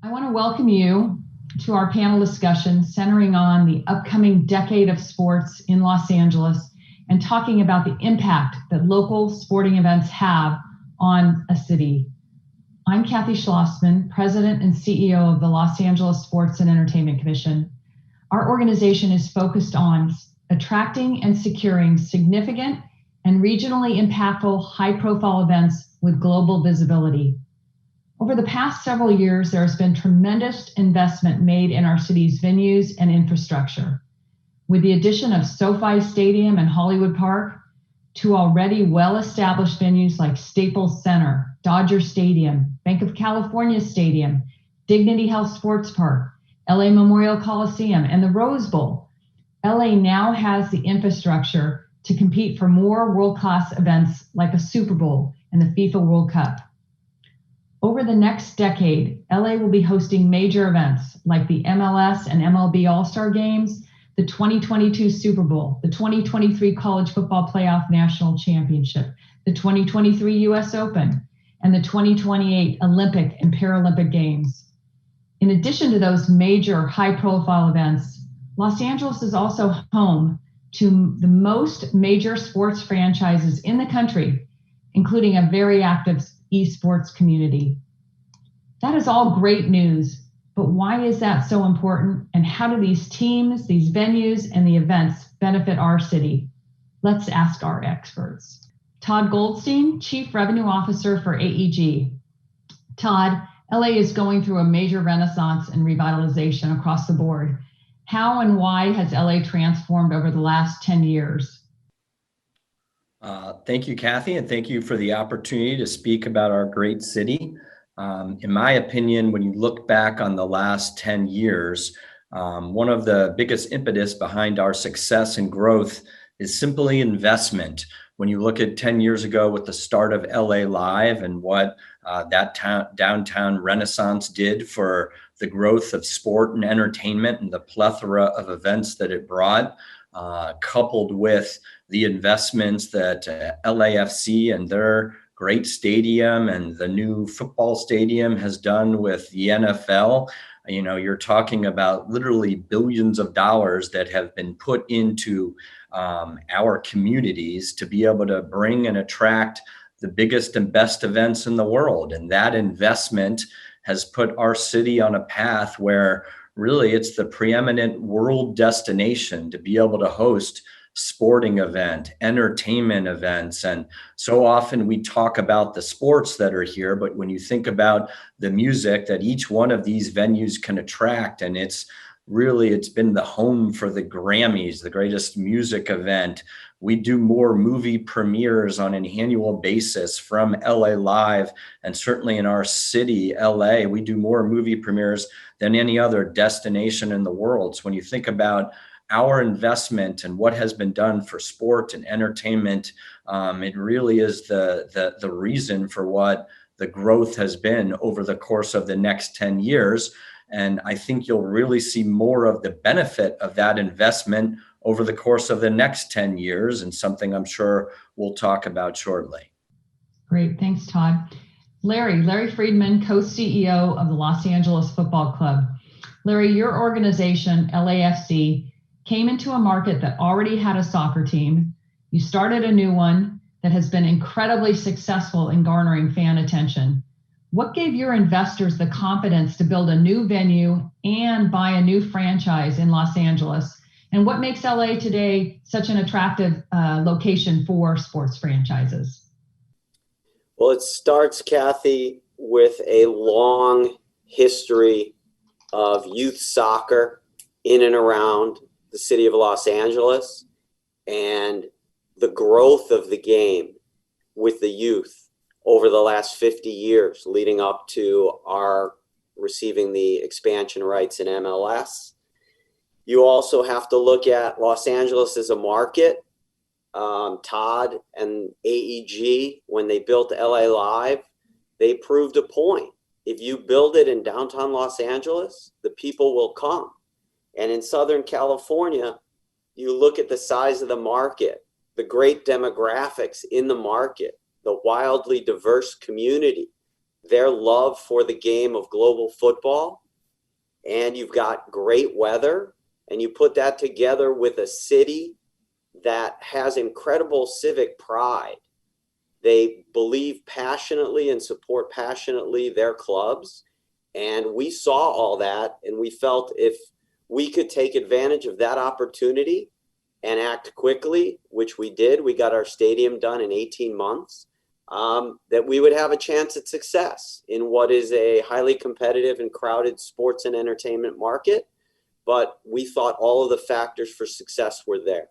I want to welcome you to our panel discussion centering on the upcoming decade of sports in Los Angeles and talking about the impact that local sporting events have on a city. I'm Kathryn Schloessman, President and CEO of the Los Angeles Sports and Entertainment Commission. Our organization is focused on attracting and securing significant and regionally impactful high-profile events with global visibility. Over the past several years, there has been tremendous investment made in our city's venues and infrastructure. With the addition of Sofi Stadium and Hollywood Park, to already well-established venues like Staples Center, Dodger Stadium, Bank of California Stadium, Dignity Health Sports Park, LA Memorial Coliseum, and the Rose Bowl, LA now has the infrastructure to compete for more world-class events like a Super Bowl and the FIFA World Cup. Over the next decade, LA will be hosting major events like the MLS and MLB All-Star Games, the 2022 Super Bowl, the 2023 College Football Playoff National Championship, the 2023 US Open, and the 2028 Olympic and Paralympic Games. In addition to those major high-profile events, Los Angeles is also home to the most major sports franchises in the country, including a very active esports community. That is all great news, but why is that so important? And how do these teams, these venues, and the events benefit our city? Let's ask our experts. Todd Goldstein, Chief Revenue Officer for AEG. Todd, LA is going through a major renaissance and revitalization across the board. How and why has LA transformed over the last 10 years? Thank you, Kathy, and thank you for the opportunity to speak about our great city. In my opinion, when you look back on the last 10 years, one of the biggest impetus behind our success and growth is simply investment. When you look at 10 years ago with the start of LA Live and what that downtown renaissance did for the growth of sport and entertainment and the plethora of events that it brought, coupled with the investments that LAFC and their great stadium and the new football stadium has done with the NFL. You know, you're talking about literally billions of dollars that have been put into our communities to be able to bring and attract the biggest and best events in the world. And that investment has put our city on a path where really it's the preeminent world destination to be able to host sporting event, entertainment events. And so often we talk about the sports that are here, but when you think about the music that each one of these venues can attract, and it's been the home for the Grammys, the greatest music event. We do more movie premieres on an annual basis from LA Live, and certainly in our city, LA, we do more movie premieres than any other destination in the world. So when you think about our investment and what has been done for sport and entertainment, it really is the reason for what the growth has been over the course of the next 10 years. And I think you'll really see more of the benefit of that investment over the course of the next 10 years, and something I'm sure we'll talk about shortly. Great, thanks, Todd. Larry Freedman, co-CEO of the Los Angeles Football Club. Larry, your organization, LAFC, came into a market that already had a soccer team. You started a new one that has been incredibly successful in garnering fan attention. What gave your investors the confidence to build a new venue and buy a new franchise in Los Angeles? And what makes LA today such an attractive location for sports franchises? Well, it starts, Kathy, with a long history of youth soccer in and around the city of Los Angeles, and the growth of the game with the youth over the last 50 years leading up to our receiving the expansion rights in MLS. You also have to look at Los Angeles as a market. Todd and AEG, when they built LA Live, they proved a point. If you build it in downtown Los Angeles, the people will come. And in Southern California, you look at the size of the market, the great demographics in the market, the wildly diverse community their love for the game of global football, and you've got great weather, and you put that together with a city that has incredible civic pride. They believe passionately and support passionately their clubs. And we saw all that, and we felt if we could take advantage of that opportunity and act quickly, which we did, we got our stadium done in 18 months, that we would have a chance at success in what is a highly competitive and crowded sports and entertainment market. But we thought all of the factors for success were there.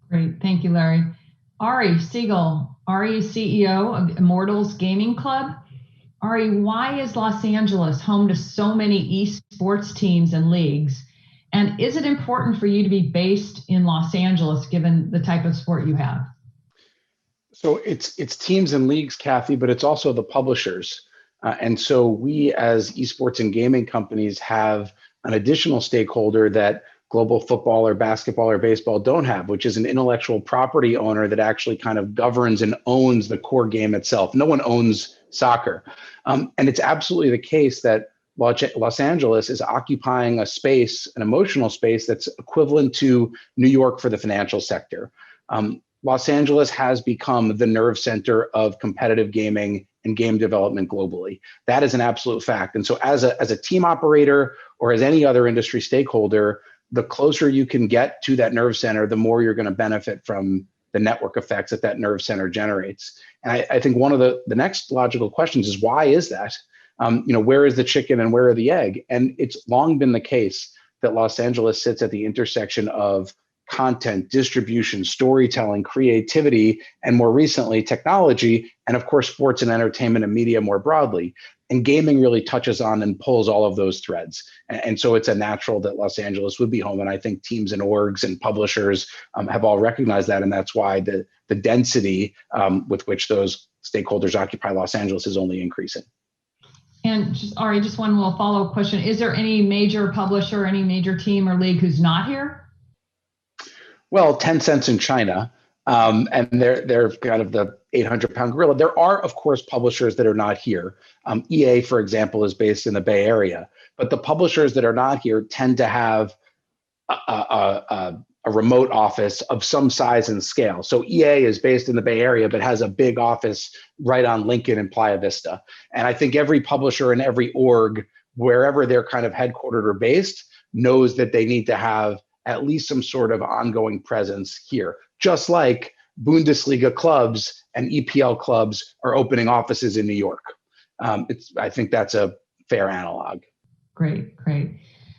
Great. Thank you, Larry. Ari Segal. Ari is CEO of Immortals Gaming Club. Ari, why is Los Angeles home to so many esports teams and leagues? And is it important for you to be based in Los Angeles, given the type of sport you have? So it's teams and leagues, Kathy, but it's also the publishers. And so we as esports and gaming companies have an additional stakeholder that global football or basketball or baseball don't have, which is an intellectual property owner that actually kind of governs and owns the core game itself. No one owns soccer. And it's absolutely the case that Los Angeles is occupying a space, an emotional space that's equivalent to New York for the financial sector. Los Angeles has become the nerve center of competitive gaming and game development globally. That is an absolute fact. And so as a team operator or as any other industry stakeholder, the closer you can get to that nerve center, the more you're going to benefit from the network effects that nerve center generates. And I think one of the next logical questions is, why is that? Where is the chicken and where are the egg? And it's long been the case that Los Angeles sits at the intersection of content, distribution, storytelling, creativity, and more recently, technology, and of course, sports and entertainment and media more broadly. And gaming really touches on and pulls all of those threads. And so it's a natural that Los Angeles would be home. And I think teams and orgs and publishers have all recognized that. And that's why the density with which those stakeholders occupy Los Angeles is only increasing. And Ari, just one little follow-up question. Is there any major publisher, any major team or league who's not here? Well, Tencent's in China, and they're kind of the 800-pound gorilla. There are, of course, publishers that are not here. EA, for example, is based in the Bay Area, but the publishers that are not here tend to have a remote office of some size and scale. So EA is based in the Bay Area, but has a big office right on Lincoln and Playa Vista. And I think every publisher and every org, wherever they're kind of headquartered or based, knows that they need to have at least some sort of ongoing presence here, just like Bundesliga clubs and EPL clubs are opening offices in New York. I think that's a fair analog. Great.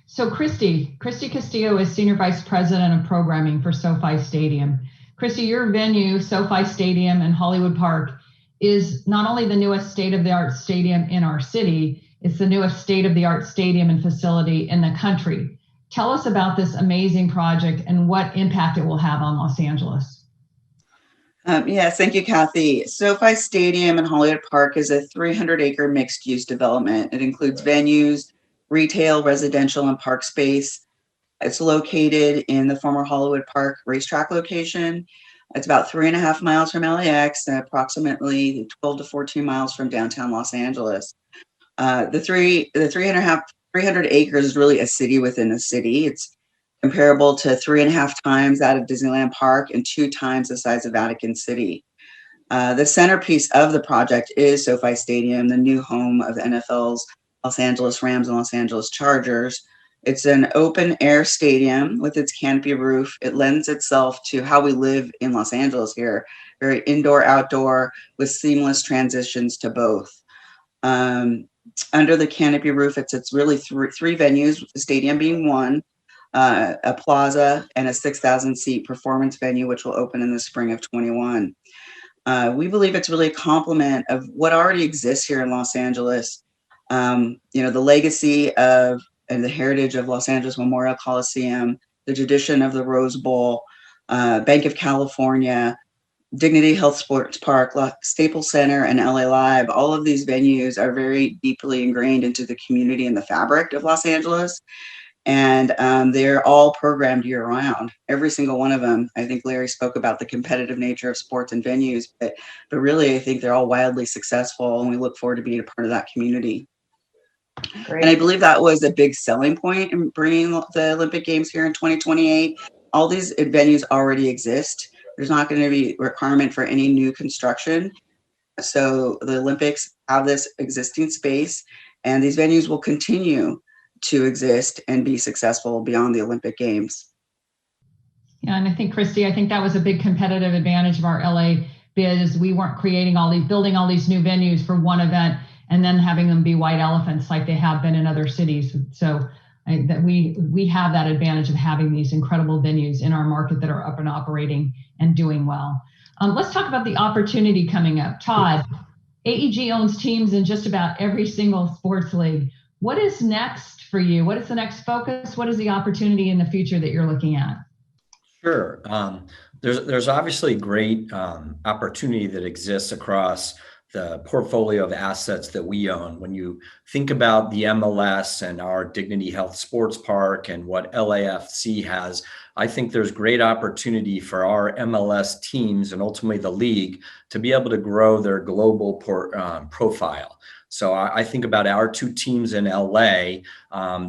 So Christy Castillo is Senior Vice President of Programming for SoFi Stadium. Christy, your venue, SoFi Stadium in Hollywood Park, is not only the newest state-of-the-art stadium in our city, it's the newest state-of-the-art stadium and facility in the country. Tell us about this amazing project and what impact it will have on Los Angeles. Yes, thank you, Kathy. SoFi Stadium in Hollywood Park is a 300-acre mixed-use development. It includes venues, retail, residential, and park space. It's located in the former Hollywood Park racetrack location. It's about 3.5 miles from LAX and approximately 12 to 14 miles from downtown Los Angeles. The 300 acres is really a city within a city. It's comparable to 3.5 times that of Disneyland Park and 2 times the size of Vatican City. The centerpiece of the project is SoFi Stadium, the new home of the NFL's Los Angeles Rams and Los Angeles Chargers. It's an open air stadium with its canopy roof. It lends itself to how we live in Los Angeles here, very indoor, outdoor, with seamless transitions to both. Under the canopy roof, it's really three venues, the stadium being one, a plaza, and a 6,000 seat performance venue, which will open in the spring of 21. We believe it's really a complement of what already exists here in Los Angeles. The legacy of and the heritage of Los Angeles Memorial Coliseum, the tradition of the Rose Bowl, Bank of California, Dignity Health Sports Park, Staples Center, and LA Live. All of these venues are very deeply ingrained into the community and the fabric of Los Angeles. And they're all programmed year round, every single one of them. I think Larry spoke about the competitive nature of sports and venues, but really, I think they're all wildly successful, and we look forward to being a part of that community. Great. And I believe that was a big selling point in bringing the Olympic Games here in 2028. All these venues already exist. There's not going to be requirement for any new construction. So the Olympics have this existing space, and these venues will continue to exist and be successful beyond the Olympic Games. Yeah, and I think, Christy, I think that was a big competitive advantage of our LA bid, is we weren't building all these new venues for one event and then having them be white elephants like they have been in other cities. So that we have that advantage of having these incredible venues in our market that are up and operating and doing well. Let's talk about the opportunity coming up. Todd, AEG owns teams in just about every single sports league. What is next for you? What is the next focus? What is the opportunity in the future that you're looking at? Sure. There's obviously great opportunity that exists across the portfolio of assets that we own. When you think about the MLS and our Dignity Health Sports Park and what LAFC has, I think there's great opportunity for our MLS teams and ultimately the league to be able to grow their global profile. So I think about our two teams in LA.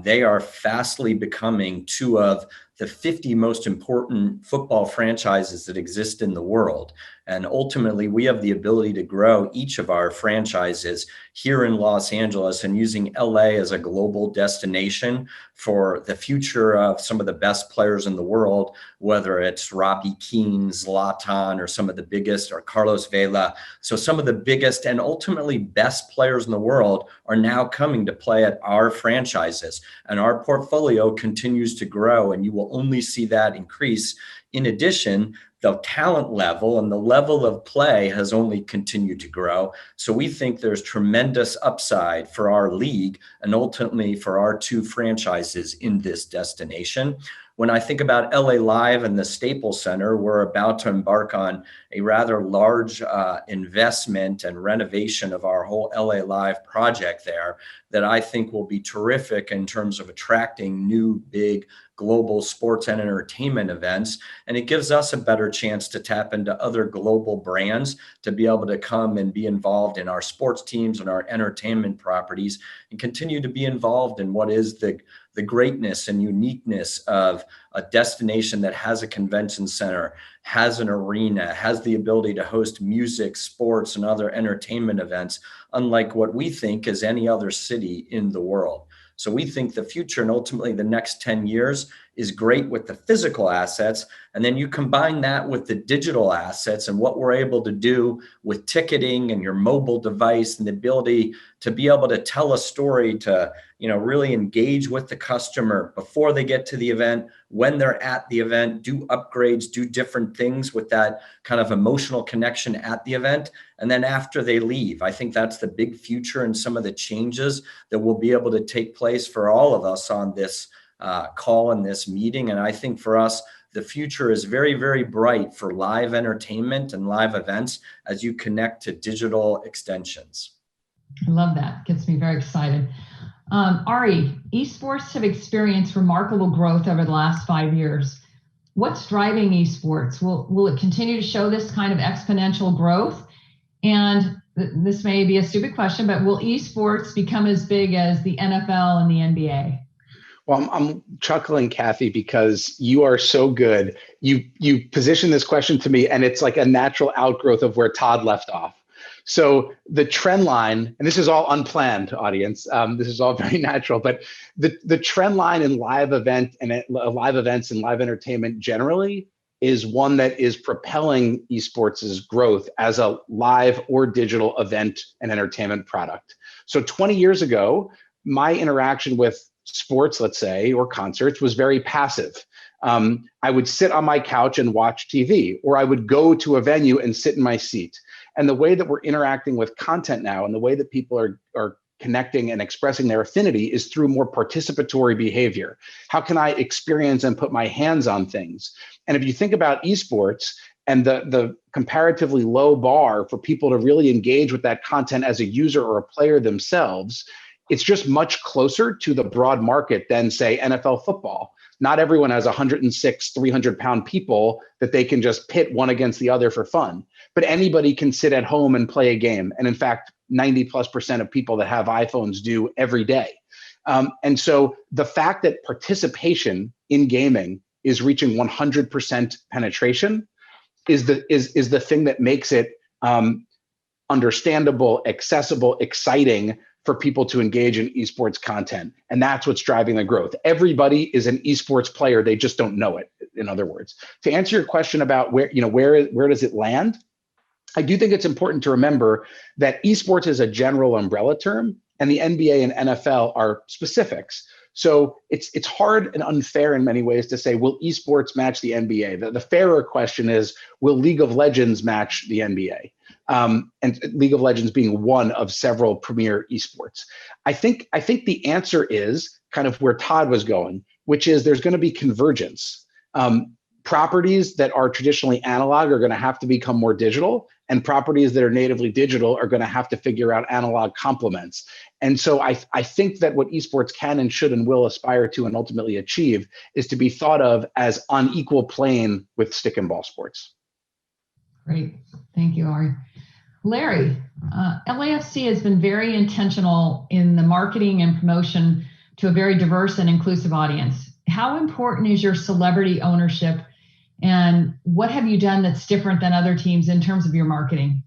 They are fastly becoming two of the 50 most important football franchises that exist in the world. And ultimately, we have the ability to grow each of our franchises here in Los Angeles and using LA as a global destination for the future of some of the best players in the world, whether it's Robbie Keane, Zlatan, or some of the biggest, or Carlos Vela. So some of the biggest and ultimately best players in the world are now coming to play at our franchises. And our portfolio continues to grow, and you will only see that increase. In addition, the talent level and the level of play has only continued to grow. So we think there's tremendous upside for our league and ultimately for our two franchises in this destination. When I think about LA Live and the Staples Center, we're about to embark on a rather large investment and renovation of our whole LA Live project there that I think will be terrific in terms of attracting new big global sports and entertainment events. And it gives us a better chance to tap into other global brands to be able to come and be involved in our sports teams and our entertainment properties and continue to be involved in what is the greatness and uniqueness of a destination that has a convention center, has an arena, has the ability to host music, sports, and other entertainment events, unlike what we think is any other city in the world. So we think the future and ultimately the next 10 years is great with the physical assets. And then you combine that with the digital assets and what we're able to do with ticketing and your mobile device and the ability to be able to tell a story, to, really engage with the customer before they get to the event, when they're at the event, do upgrades, do different things with that kind of emotional connection at the event. And then after they leave, I think that's the big future and some of the changes that will be able to take place for all of us on this call and this meeting. And I think for us, the future is very, very bright for live entertainment and live events as you connect to digital extensions. I love that. Gets me very excited. Ari, esports have experienced remarkable growth over the last 5 years. What's driving esports? Will it continue to show this kind of exponential growth? And this may be a stupid question, but will esports become as big as the NFL and the NBA? Well, I'm chuckling, Kathy, because you are so good. You position this question to me, and it's like a natural outgrowth of where Todd left off. So the trend line, and this is all unplanned, audience. This is all very natural, but the trend line in live events and live entertainment generally is one that is propelling esports' growth as a live or digital event and entertainment product. So 20 years ago, my interaction with sports, let's say, or concerts was very passive. I would sit on my couch and watch TV, or I would go to a venue and sit in my seat. And the way that we're interacting with content now and the way that people are connecting and expressing their affinity is through more participatory behavior. How can I experience and put my hands on things? And if you think about esports and the comparatively low bar for people to really engage with that content as a user or a player themselves, It's just much closer to the broad market than, say, NFL football. Not everyone has 106, 300-pound people that they can just pit one against the other for fun. But anybody can sit at home and play a game. And in fact, 90+% of people that have iPhones do every day. And so the fact that participation in gaming is reaching 100% penetration is the thing that makes it understandable, accessible, exciting for people to engage in esports content. And that's what's driving the growth. Everybody is an esports player. They just don't know it, in other words. To answer your question about where does it land? I do think it's important to remember that esports is a general umbrella term, and the NBA and NFL are specifics. So it's hard and unfair in many ways to say, will esports match the NBA? The fairer question is, will League of Legends match the NBA? And League of Legends being one of several premier esports. I think the answer is kind of where Todd was going, which is there's going to be convergence. Properties that are traditionally analog are going to have to become more digital, and properties that are natively digital are going to have to figure out analog complements. And so I think that what esports can and should and will aspire to and ultimately achieve is to be thought of as on equal plane with stick and ball sports. Great. Thank you, Ari. Larry, LAFC has been very intentional in the marketing and promotion to a very diverse and inclusive audience. How important is your celebrity ownership, and what have you done that's different than other teams in terms of your marketing?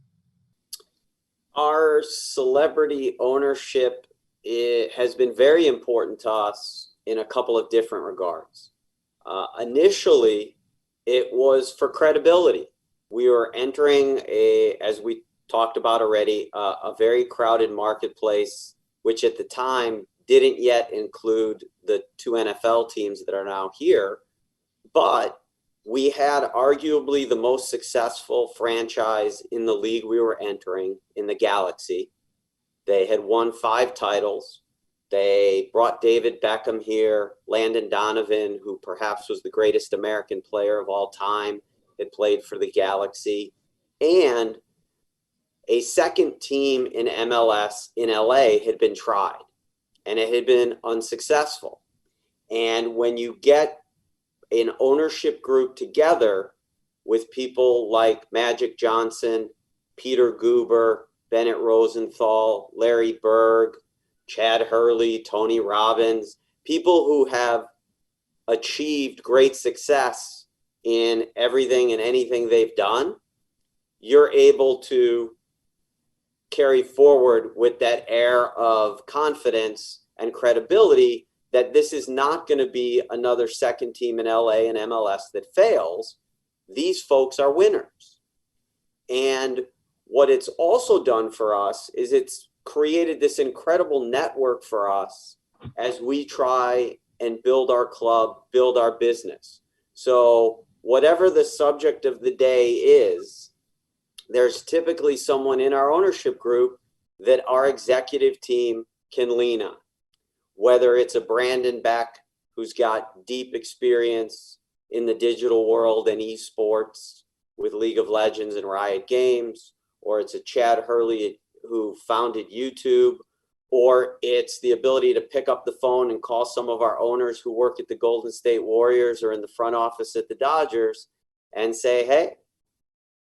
Our celebrity ownership has been very important to us in a couple of different regards. Initially, it was for credibility. We were entering as we talked about already, a very crowded marketplace, which at the time didn't yet include the two NFL teams that are now here. But we had arguably the most successful franchise in the league we were entering, in the Galaxy. They had won 5 titles. They brought David Beckham here. Landon Donovan, who perhaps was the greatest American player of all time, had played for the Galaxy. And a second team in MLS in LA had been tried, and it had been unsuccessful. And when you get an ownership group together with people like Magic Johnson, Peter Guber, Bennett Rosenthal, Larry Berg, Chad Hurley, Tony Robbins, people who have achieved great success in everything and anything they've done, you're able to carry forward with that air of confidence and credibility that this is not going to be another second team in LA and MLS that fails. These folks are winners. And what it's also done for us is it's created this incredible network for us as we try and build our club, build our business. So whatever the subject of the day is, there's typically someone in our ownership group that our executive team can lean on. Whether it's a Brandon Beck, who's got deep experience in the digital world and esports with League of Legends and Riot Games, or it's a Chad Hurley who founded YouTube, or it's the ability to pick up the phone and call some of our owners who work at the Golden State Warriors or in the front office at the Dodgers and say, hey,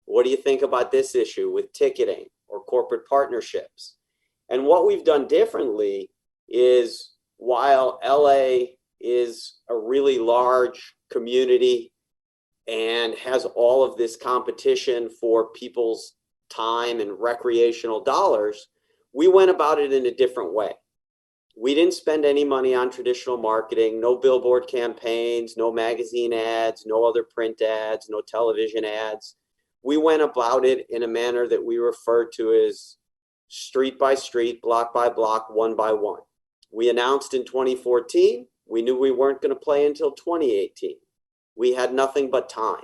what do you think about this issue with ticketing or corporate partnerships? And what we've done differently is, while LA is a really large community and has all of this competition for people's time and recreational dollars, we went about it in a different way. We didn't spend any money on traditional marketing, no billboard campaigns, no magazine ads, no other print ads, no television ads. We went about it in a manner that we refer to as street by street, block by block, one by one. We announced in 2014, we knew we weren't going to play until 2018. We had nothing but time.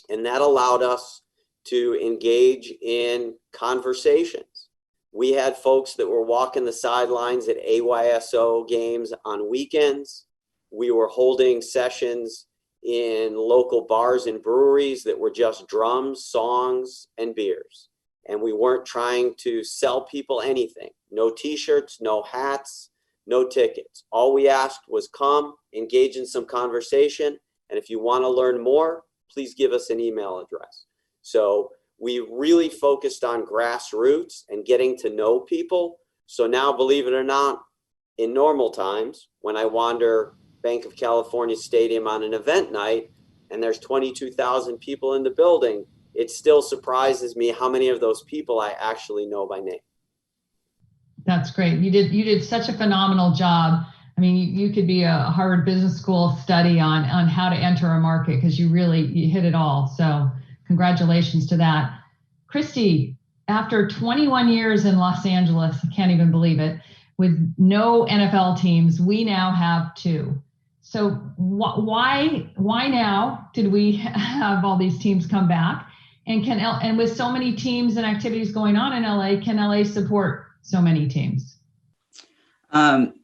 And that allowed us to engage in conversations. We had folks that were walking the sidelines at AYSO games on weekends. We were holding sessions in local bars and breweries that were just drums, songs, and beers. And we weren't trying to sell people anything. no t-shirts, no hats, no tickets. All we asked was come, engage in some conversation, and if you want to learn more, please give us an email address. So we really focused on grassroots and getting to know people. So now, believe it or not, in normal times, when I wander Bank of California Stadium on an event night and there's 22,000 people in the building, it still surprises me how many of those people I actually know by name. That's great. You did such a phenomenal job. I mean, you could be a Harvard Business School study on how to enter a market, because you hit it all. So congratulations to that. Christy, after 21 years in Los Angeles, I can't even believe it, with no NFL teams, we now have 2. So why now did we have all these teams come back? And with so many teams and activities going on in LA, can LA support so many teams?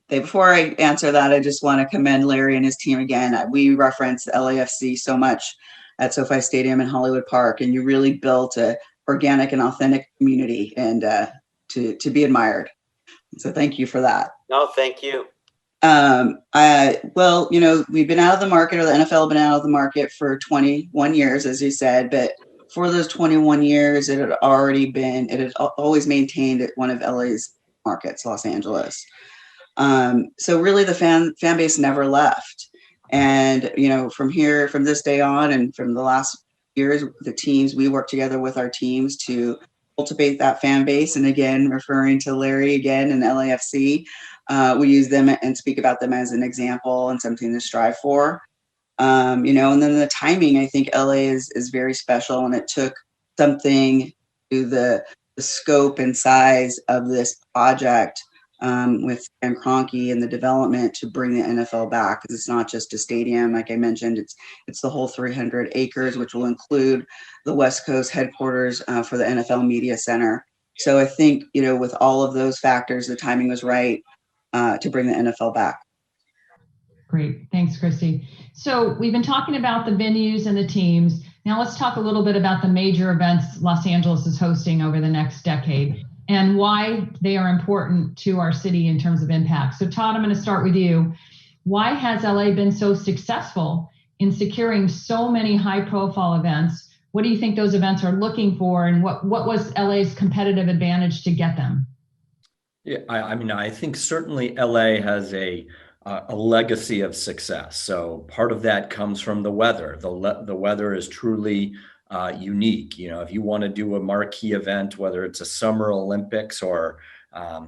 Before I answer that, I just want to commend Larry and his team again. We reference LAFC so much at SoFi Stadium in Hollywood Park, and you really built a organic and authentic community, and to be admired. So thank you for that. No, thank you. Well, we've been out of the market, or the NFL have been out of the market for 21 years, as you said, but for those 21 years, it had always maintained one of LA's markets, Los Angeles. So really the fan base never left. And, from this day on, and from the last years, the teams, we work together with our teams to cultivate that fan base. And again, referring to Larry again and LAFC, we use them and speak about them as an example and something to strive for. And then the timing, I think LA is very special, and it took something to the scope and size of this project with Stan Kroenke and the development to bring the NFL back, because it's not just a stadium. Like I mentioned, it's the whole 300 acres, which will include the West Coast headquarters for the NFL Media Center. So I think, with all of those factors, the timing was right to bring the NFL back. Great. Thanks, Christy. So we've been talking about the venues and the teams. Now let's talk a little bit about the major events Los Angeles is hosting over the next decade and why they are important to our city in terms of impact. So Todd, I'm going to start with you. Why has LA been so successful in securing so many high-profile events? What do you think those events are looking for, and what was LA's competitive advantage to get them? Yeah, I think certainly LA has a legacy of success. So part of that comes from the weather. The weather is truly unique. If you want to do a marquee event, whether it's a Summer Olympics or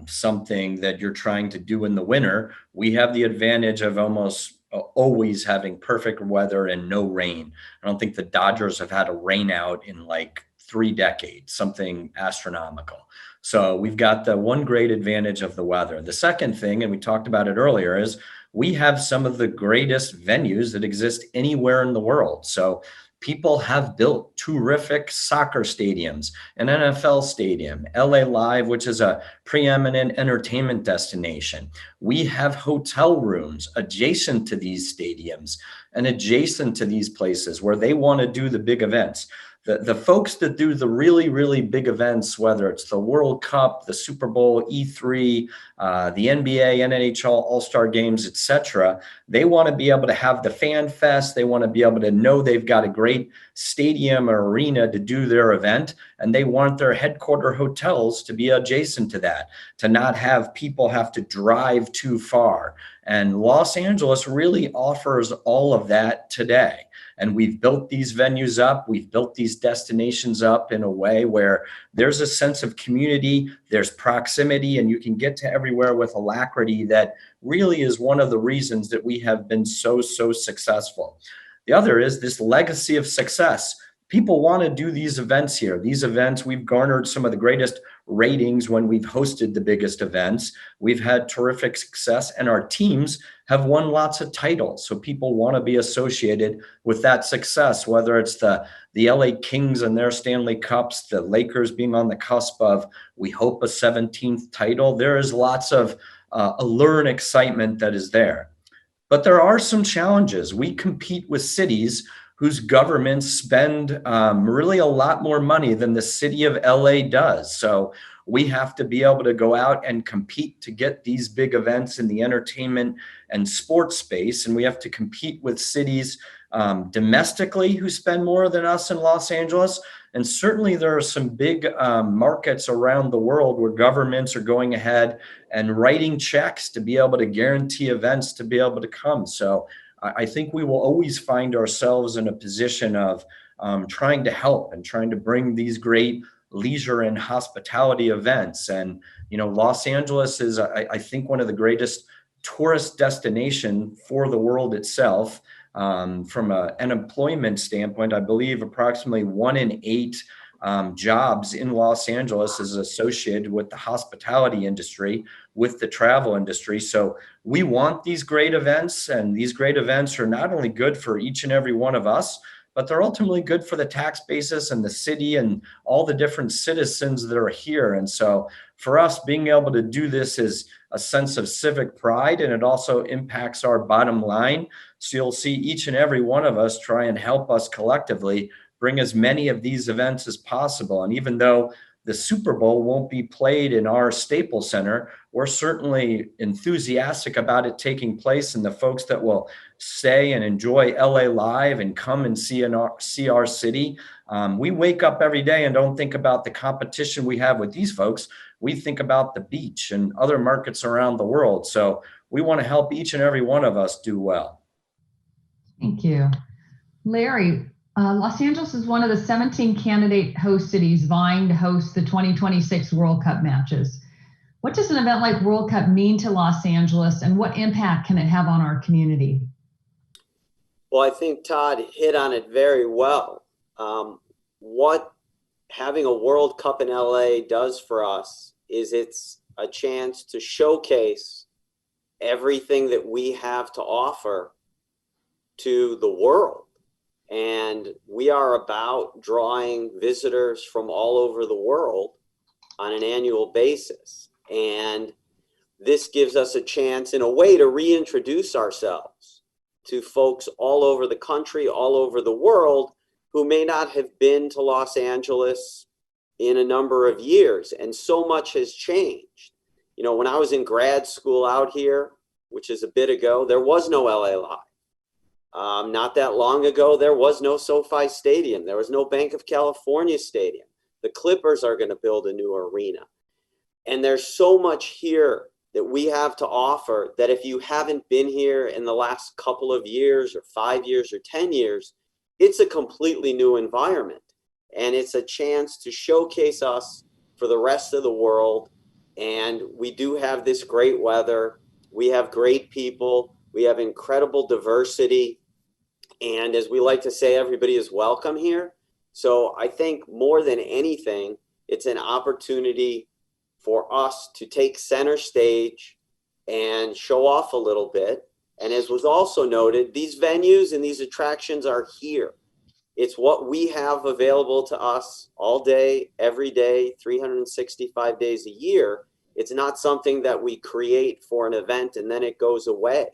something that you're trying to do in the winter, we have the advantage of almost always having perfect weather and no rain. I don't think the Dodgers have had a rain out in like 3 decades, something astronomical. So we've got the one great advantage of the weather. The second thing, and we talked about it earlier, is we have some of the greatest venues that exist anywhere in the world. So people have built terrific soccer stadiums, an NFL stadium, LA Live, which is a preeminent entertainment destination. We have hotel rooms adjacent to these stadiums and adjacent to these places where they want to do the big events. The folks that do the really, really big events, whether it's the World Cup, the Super Bowl, E3, the NBA, NHL, All-Star Games, etc., they want to be able to have the fan fest. They want to be able to know they've got a great stadium or arena to do their event, and they want their headquarter hotels to be adjacent to that, to not have people have to drive too far. And Los Angeles really offers all of that today. And we've built these venues up. We've built these destinations up in a way where there's a sense of community, there's proximity, and you can get to everywhere with alacrity. That really is one of the reasons that we have been so successful. The other is this legacy of success. People want to do these events here. These events, we've garnered some of the greatest ratings when we've hosted the biggest events. We've had terrific success, and our teams have won lots of titles. So people want to be associated with that success, whether it's the LA Kings and their Stanley Cups, the Lakers being on the cusp of, we hope, a 17th title. There is lots of allure and excitement that is there. But there are some challenges. We compete with cities whose governments spend really a lot more money than the city of LA does. So we have to be able to go out and compete to get these big events in the entertainment and sports space. And we have to compete with cities domestically who spend more than us in Los Angeles. And certainly there are some big markets around the world where governments are going ahead and writing checks to be able to guarantee events to be able to come. So I think we will always find ourselves in a position of trying to help and trying to bring these great leisure and hospitality events. And, Los Angeles is, I think, one of the greatest tourist destination for the world itself. From an employment standpoint, I believe approximately 1 in 8 jobs in Los Angeles is associated with the hospitality industry, with the travel industry. So we want these great events, and these great events are not only good for each and every one of us, but they're ultimately good for the tax basis and the city and all the different citizens that are here. And so for us, being able to do this is a sense of civic pride, and it also impacts our bottom line. So you'll see each and every one of us try and help us collectively bring as many of these events as possible. And even though the Super Bowl won't be played in our Staples Center, we're certainly enthusiastic about it taking place, and the folks that will stay and enjoy LA Live and come and see our city. We wake up every day and don't think about the competition we have with these folks. We think about the beach and other markets around the world. So we want to help each and every one of us do well. Thank you. Larry, Los Angeles is one of the 17 candidate host cities vying to host the 2026 World Cup matches. What does an event like World Cup mean to Los Angeles, and what impact can it have on our community? Well, I think Todd hit on it very well. What having a World Cup in LA does for us is it's a chance to showcase everything that we have to offer to the world. And we are about drawing visitors from all over the world on an annual basis. And this gives us a chance, in a way, to reintroduce ourselves to folks all over the country, all over the world, who may not have been to Los Angeles in a number of years. And so much has changed. When I was in grad school out here, which is a bit ago, there was no LA Live. Not that long ago, there was no SoFi Stadium. There was no Bank of California Stadium. The Clippers are going to build a new arena. And there's so much here that we have to offer that if you haven't been here in the last couple of years or 5 years or 10 years, it's a completely new environment. And it's a chance to showcase us for the rest of the world. And we do have this great weather. We have great people. We have incredible diversity. And as we like to say, everybody is welcome here. So I think more than anything, it's an opportunity for us to take center stage and show off a little bit. And as was also noted, these venues and these attractions are here. It's what we have available to us all day, every day, 365 days a year. It's not something that we create for an event and then it goes away.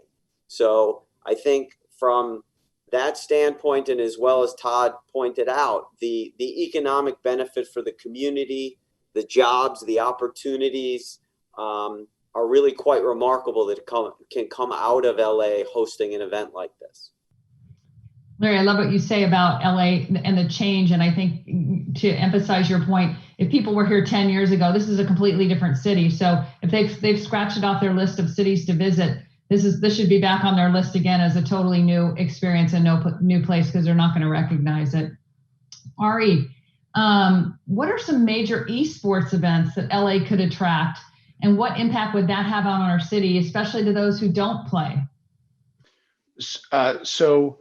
So I think from that standpoint, and as well as Todd pointed out, the economic benefit for the community, the jobs, the opportunities are really quite remarkable that can come out of LA hosting an event like this. Larry, I love what you say about LA and the change. And I think to emphasize your point, if people were here 10 years ago, this is a completely different city. So if they've scratched it off their list of cities to visit, this should be back on their list again as a totally new experience and new place, because they're not going to recognize it. Ari, what are some major esports events that LA could attract, and what impact would that have on our city, especially to those who don't play? So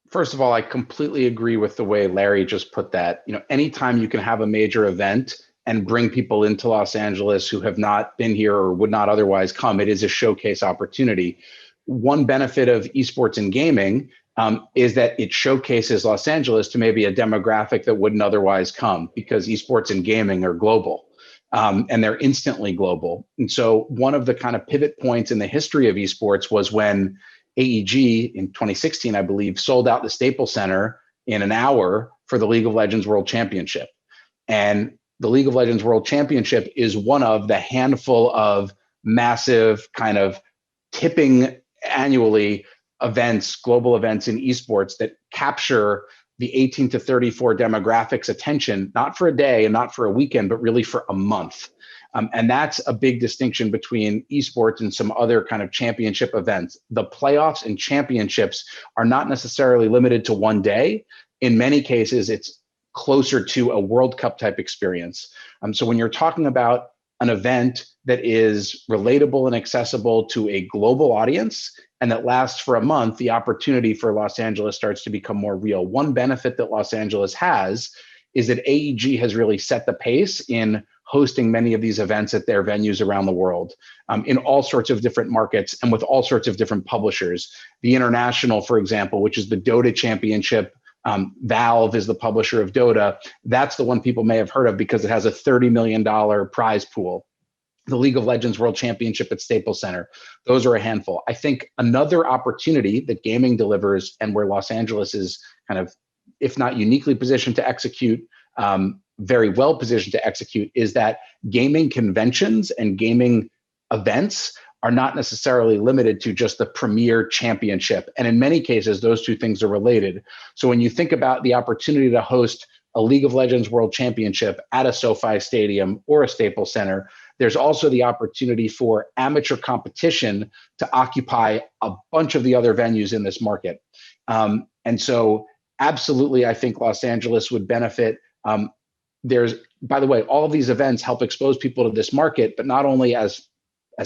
first of all, I completely agree with the way Larry just put that. Anytime you can have a major event and bring people into Los Angeles who have not been here or would not otherwise come, it is a showcase opportunity. One benefit of esports and gaming is that it showcases Los Angeles to maybe a demographic that wouldn't otherwise come, because esports and gaming are global. And they're instantly global. And so one of the kind of pivot points in the history of esports was when AEG in 2016, I believe, sold out the Staples Center in an hour for the League of Legends World Championship. And the League of Legends World Championship is one of the handful of massive kind of tipping annually events, global events in esports that capture the 18 to 34 demographics attention, not for a day and not for a weekend, but really for a month. And that's a big distinction between esports and some other kind of championship events. The playoffs and championships are not necessarily limited to one day. In many cases, it's closer to a World Cup type experience. So when you're talking about an event that is relatable and accessible to a global audience and that lasts for a month, the opportunity for Los Angeles starts to become more real. One benefit that Los Angeles has is that AEG has really set the pace in hosting many of these events at their venues around the world, in all sorts of different markets and with all sorts of different publishers. The International, for example, which is the Dota Championship, Valve is the publisher of Dota. That's the one people may have heard of because it has a $30 million prize pool. The League of Legends World Championship at Staples Center. Those are a handful. I think another opportunity that gaming delivers and where Los Angeles is kind of, if not uniquely positioned to execute, very well positioned to execute, is that gaming conventions and gaming events are not necessarily limited to just the premier championship. And in many cases, those two things are related. So when you think about the opportunity to host a League of Legends World Championship at a SoFi Stadium or a Staples Center, there's also the opportunity for amateur competition to occupy a bunch of the other venues in this market. And so absolutely, I think Los Angeles would benefit. There's, by the way, all of these events help expose people to this market, but not only as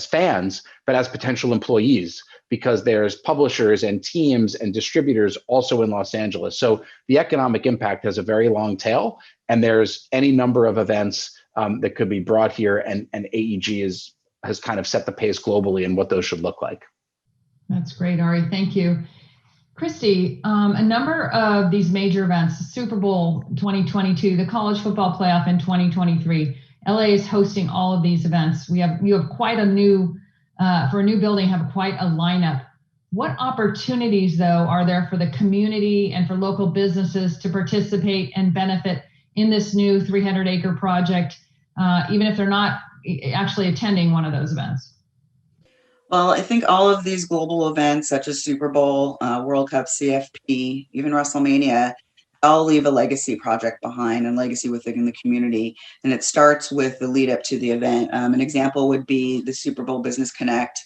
fans, but as potential employees, because there's publishers and teams and distributors also in Los Angeles. So the economic impact has a very long tail, and there's any number of events that could be brought here, and AEG has kind of set the pace globally in what those should look like. That's great, Ari. Thank you. Christy, a number of these major events, Super Bowl 2022, the college football playoff in 2023, LA is hosting all of these events. You have quite a new, for a new building, have quite a lineup. What opportunities, though, are there for the community and for local businesses to participate and benefit in this new 300-acre project, even if they're not actually attending one of those events? Well, I think all of these global events, such as Super Bowl, World Cup, CFP, even WrestleMania, all leave a legacy project behind and legacy within the community. And it starts with the lead up to the event. An example would be the Super Bowl Business Connect,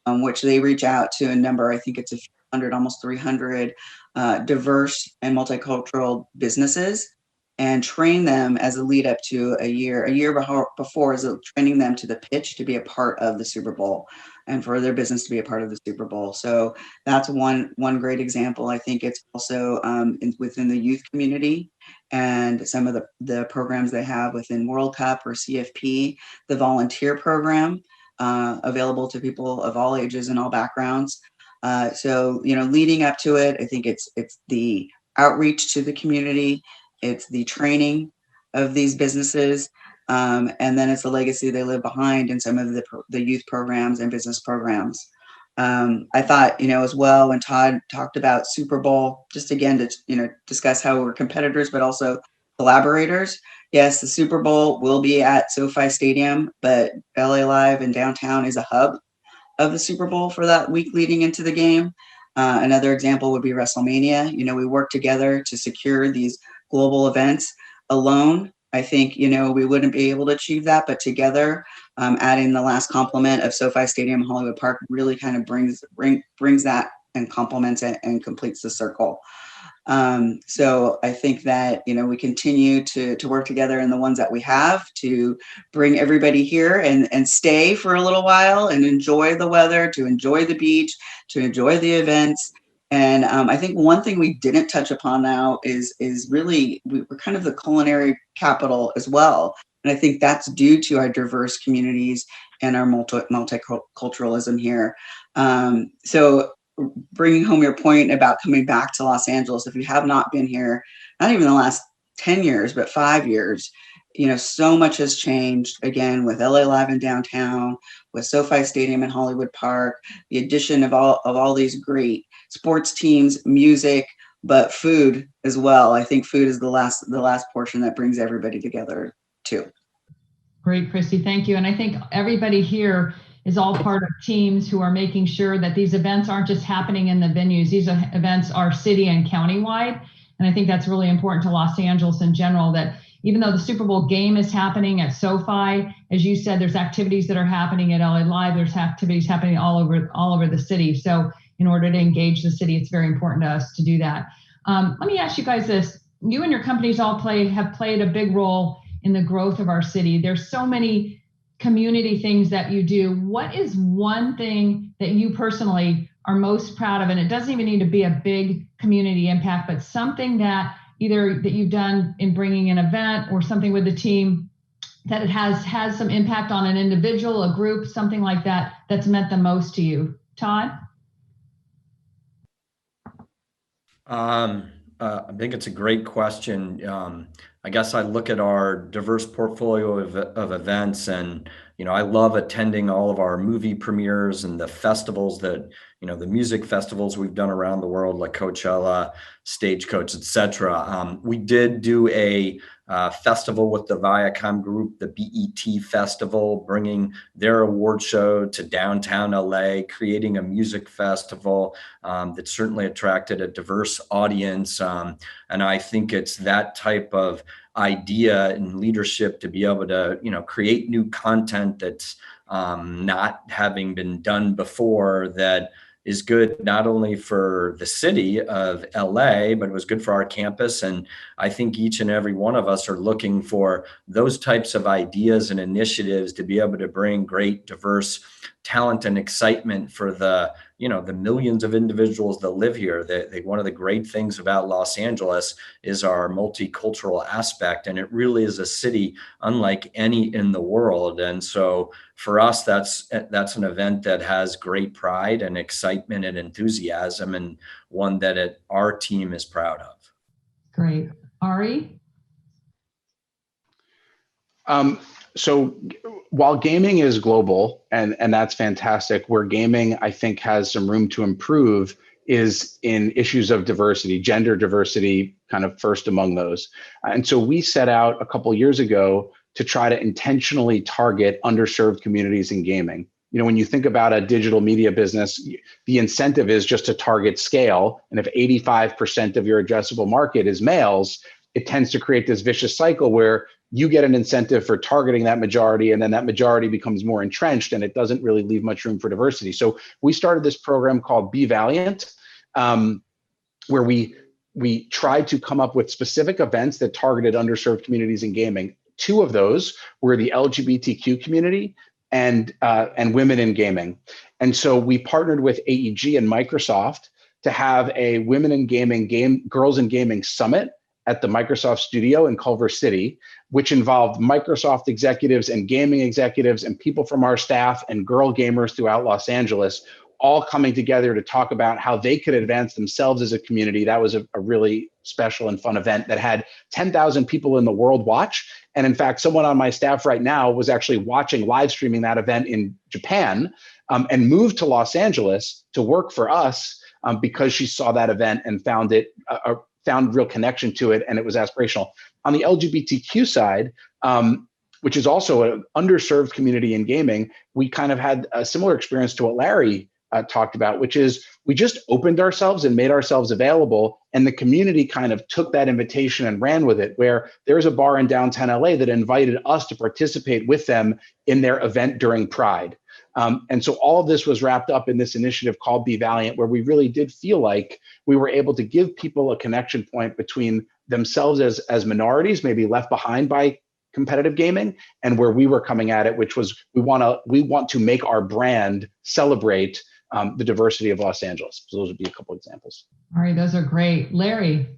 which they reach out to a number, I think it's 100, almost 300 diverse and multicultural businesses, and train them as a lead up to a year before is training them to the pitch to be a part of the Super Bowl and for their business to be a part of the Super Bowl. So that's one great example. I think it's also within the youth community and some of the programs they have within World Cup or CFP, the volunteer program available to people of all ages and all backgrounds. So, leading up to it, I think it's the outreach to the community, it's the training of these businesses, and then it's the legacy they live behind in some of the youth programs and business programs. I thought, as well, when Todd talked about Super Bowl, just again to, discuss how we're competitors, but also collaborators. Yes, the Super Bowl will be at SoFi Stadium, but LA Live in downtown is a hub of the Super Bowl for that week leading into the game. Another example would be WrestleMania. We work together to secure these global events. Alone, I think, we wouldn't be able to achieve that, but together, adding the last complement of SoFi Stadium, Hollywood Park really kind of brings that and complements it and completes the circle. So I think that, we continue to work together in the ones that we have to bring everybody here and stay for a little while and enjoy the weather, to enjoy the beach, to enjoy the events. And I think one thing we didn't touch upon now is really, we're kind of the culinary capital as well. And I think that's due to our diverse communities and our multiculturalism here. So bringing home your point about coming back to Los Angeles, if you have not been here, not even the last 10 years, but 5 years, so much has changed, again, with LA Live in downtown, with SoFi Stadium in Hollywood Park, the addition of all these great sports teams, music, but food as well. I think food is the last portion that brings everybody together. too. Great, Christy, thank you. And I think everybody here is all part of teams who are making sure that these events aren't just happening in the venues. These events are city and county-wide. And I think that's really important to Los Angeles in general, that even though the Super Bowl game is happening at SoFi, as you said, there's activities that are happening at LA Live, there's activities happening all over the city. So in order to engage the city, it's very important to us to do that. Let me ask you guys this. You and your companies all have played a big role in the growth of our city. There's so many community things that you do. What is one thing that you personally are most proud of? And it doesn't even need to be a big community impact, but something that either that you've done in bringing an event or something with the team that it has some impact on an individual, a group, something like that, that's meant the most to you. Todd? I think it's a great question. I guess I look at our diverse portfolio of events, and I love attending all of our movie premieres and the festivals that the music festivals we've done around the world, like Coachella, Stagecoach, etc. We did do a festival with the Viacom Group, the BET Festival, bringing their award show to downtown LA, creating a music festival that certainly attracted a diverse audience. And I think it's that type of idea and leadership to be able to, create new content that's not having been done before, that is good not only for the city of LA, but it was good for our campus. And I think each and every one of us are looking for those types of ideas and initiatives to be able to bring great, diverse talent and excitement for the millions of individuals that live here. One of the great things about Los Angeles is our multicultural aspect, and it really is a city unlike any in the world. And so for us, that's an event that has great pride and excitement and enthusiasm, and one that our team is proud of. Great. Ari? So while gaming is global, and that's fantastic, where gaming, I think, has some room to improve is in issues of diversity, gender diversity, kind of first among those. And so we set out a couple years ago to try to intentionally target underserved communities in gaming. When you think about a digital media business, the incentive is just to target scale. And if 85% of your addressable market is males, it tends to create this vicious cycle where you get an incentive for targeting that majority, and then that majority becomes more entrenched, and it doesn't really leave much room for diversity. So we started this program called Be Valiant, where we tried to come up with specific events that targeted underserved communities in gaming. Two of those were the LGBTQ community and women in gaming. And so we partnered with AEG and Microsoft to have a Women in Gaming Girls in Gaming Summit at the Microsoft studio in Culver City, which involved Microsoft executives and gaming executives and people from our staff and girl gamers throughout Los Angeles, all coming together to talk about how they could advance themselves as a community. That was a really special and fun event that had 10,000 people in the world watch. And in fact, someone on my staff right now was actually live streaming that event in Japan, and moved to Los Angeles to work for us because she saw that event and found real connection to it, and it was aspirational. On the LGBTQ side, which is also an underserved community in gaming, we kind of had a similar experience to what Larry talked about, which is we just opened ourselves and made ourselves available, and the community kind of took that invitation and ran with it, where there's a bar in downtown LA that invited us to participate with them in their event during Pride. And so all of this was wrapped up in this initiative called Be Valiant, where we really did feel like we were able to give people a connection point between themselves as minorities, maybe left behind by competitive gaming, and where we were coming at it, which was we want to make our brand celebrate the diversity of Los Angeles. So those would be a couple examples. All right, those are great. Larry?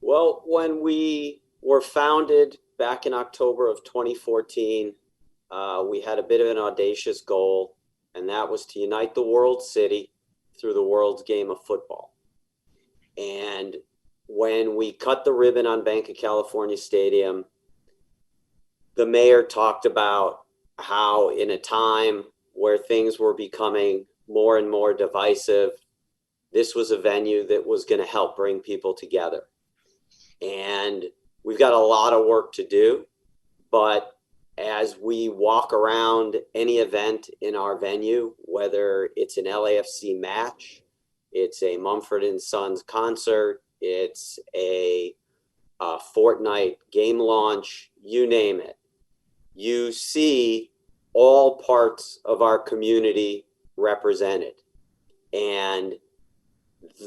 Well, when we were founded back in October of 2014, we had a bit of an audacious goal, and that was to unite the world city through the world's game of football. And when we cut the ribbon on Banc of California Stadium, the mayor talked about how in a time where things were becoming more and more divisive, this was a venue that was going to help bring people together. And we've got a lot of work to do, but as we walk around any event in our venue, whether it's an LAFC match, it's a Mumford and Sons concert, it's a Fortnite game launch, you name it, you see all parts of our community represented. And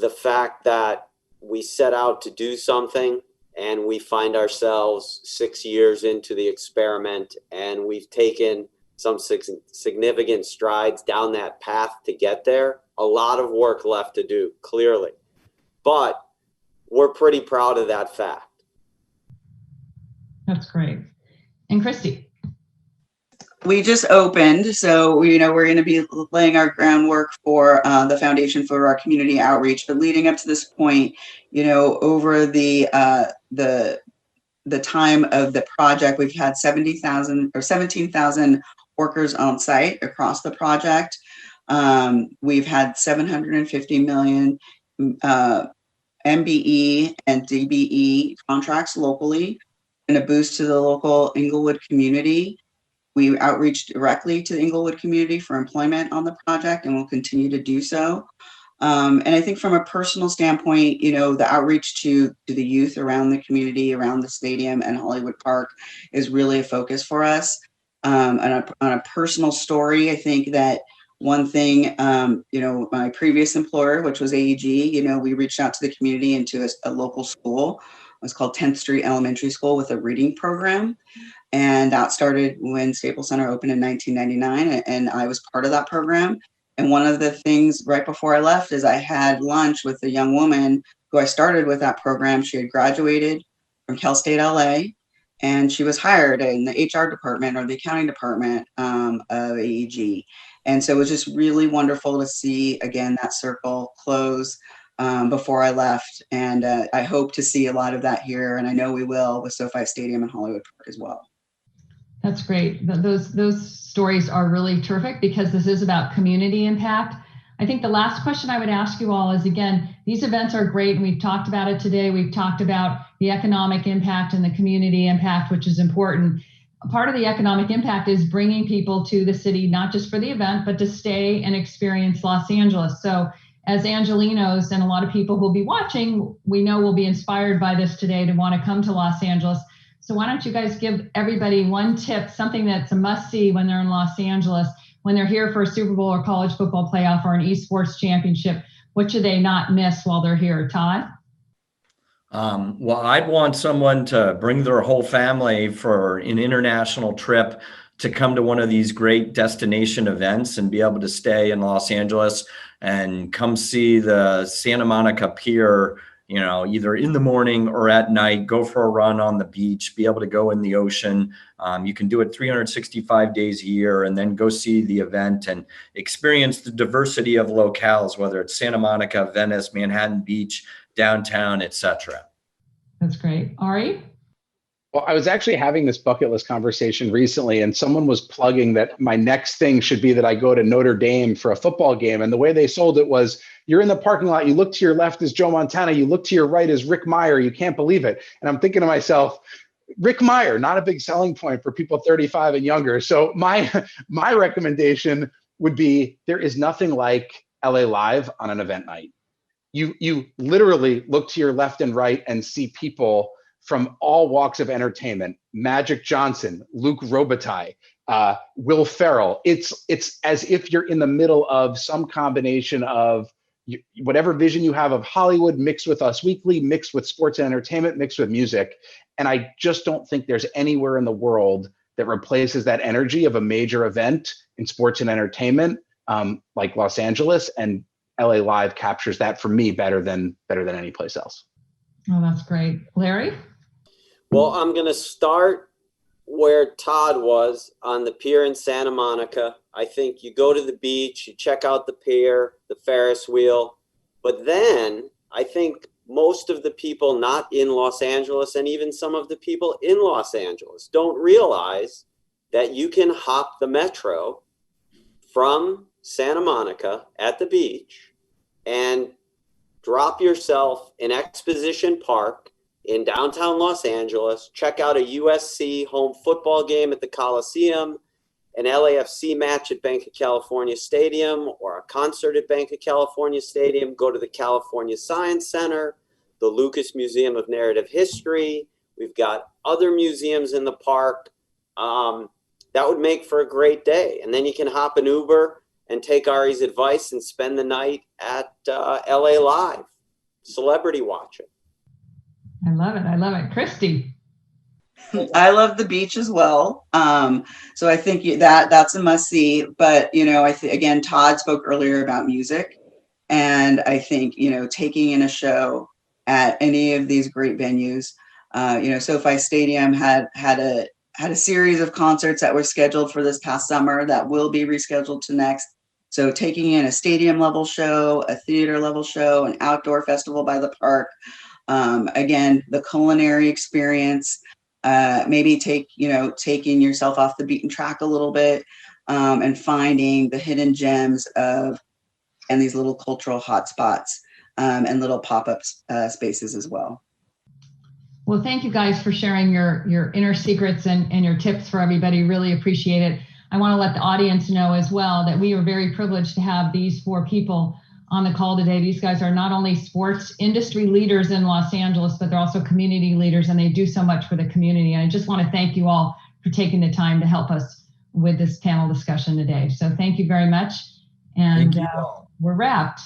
the fact that we set out to do something and we find ourselves 6 years into the experiment and we've taken some significant strides down that path to get there, a lot of work left to do, clearly. But we're pretty proud of that fact. That's great. And Christy? We just opened, so we're going to be laying our groundwork for the foundation for our community outreach. But leading up to this point, over the time of the project, we've had 17,000 workers on site across the project. We've had 750 million MBE and DBE contracts locally, and a boost to the local Inglewood community. We outreach directly to the Inglewood community for employment on the project, and we'll continue to do so. And I think from a personal standpoint, the outreach to the youth around the community, around the stadium and Hollywood Park is really a focus for us. On a personal story, I think that one thing, my previous employer, which was AEG, we reached out to the community and to a local school. It was called 10th Street Elementary School with a reading program. And that started when Staples Center opened in 1999, and I was part of that program. And one of the things right before I left is I had lunch with a young woman who I started with that program. She had graduated from Cal State LA, and she was hired in the HR department or the accounting department of AEG. And so it was just really wonderful to see, again, that circle close before I left. And I hope to see a lot of that here, and I know we will with SoFi Stadium and Hollywood Park as well. That's great. Those stories are really terrific because this is about community impact. I think the last question I would ask you all is, again, these events are great, and we've talked about it today. We've talked about the economic impact and the community impact, which is important. Part of the economic impact is bringing people to the city, not just for the event, but to stay and experience Los Angeles. So as Angelinos and a lot of people who will be watching, we know will be inspired by this today to want to come to Los Angeles. So why don't you guys give everybody one tip, something that's a must-see when they're in Los Angeles, when they're here for a Super Bowl or college football playoff or an esports championship? What should they not miss while they're here? Todd? Well, I'd want someone to bring their whole family for an international trip to come to one of these great destination events and be able to stay in Los Angeles and come see the Santa Monica Pier, either in the morning or at night, go for a run on the beach, be able to go in the ocean. You can do it 365 days a year and then go see the event and experience the diversity of locales, whether it's Santa Monica, Venice, Manhattan Beach, downtown, etc. That's great. Ari? Well, I was actually having this bucket list conversation recently, and someone was plugging that my next thing should be that I go to Notre Dame for a football game. And the way they sold it was, you're in the parking lot, you look to your left as Joe Montana, you look to your right as Rick Meyer, you can't believe it. And I'm thinking to myself, Rick Meyer, not a big selling point for people 35 and younger. So my recommendation would be, there is nothing like LA Live on an event night. You literally look to your left and right and see people from all walks of entertainment: Magic Johnson, Luke Robitaille, Will Ferrell. It's as if you're in the middle of some combination of whatever vision you have of Hollywood mixed with Us Weekly, mixed with sports and entertainment, mixed with music. And I just don't think there's anywhere in the world that replaces that energy of a major event in sports and entertainment, like Los Angeles. And LA Live captures that for me better than any place else. Oh, that's great. Larry? Well, I'm going to start where Todd was, on the pier in Santa Monica. I think you go to the beach, you check out the pier, the Ferris wheel, but then I think most of the people not in Los Angeles, and even some of the people in Los Angeles, don't realize that you can hop the metro from Santa Monica at the beach and drop yourself in Exposition Park in downtown Los Angeles. Check out a USC home football game at the Coliseum, an LAFC match at Banc of California Stadium, or a concert at Banc of California Stadium. Go to the California Science Center, the Lucas Museum of Narrative History. We've got other museums in the park. That would make for a great day. And then you can hop an Uber and take Ari's advice and spend the night at LA Live, celebrity watching. I love it. I love it. Christy. I love the beach as well. So I think that's a must see. But, again, Todd spoke earlier about music. And I think, taking in a show at any of these great venues, SoFi Stadium had a series of concerts that were scheduled for this past summer that will be rescheduled to next. So taking in a stadium level show, a theater level show, an outdoor festival by the park, again, the culinary experience, maybe taking yourself off the beaten track a little bit, and finding the hidden gems and these little cultural hotspots, and little pop-up spaces as well. Well, thank you guys for sharing your inner secrets and your tips for everybody. Really appreciate it. I want to let the audience know as well that we are very privileged to have these 4 people on the call today. These guys are not only sports industry leaders in Los Angeles, but they're also community leaders, and they do so much for the community. And I just want to thank you all for taking the time to help us with this panel discussion today. So thank you very much. And we're wrapped.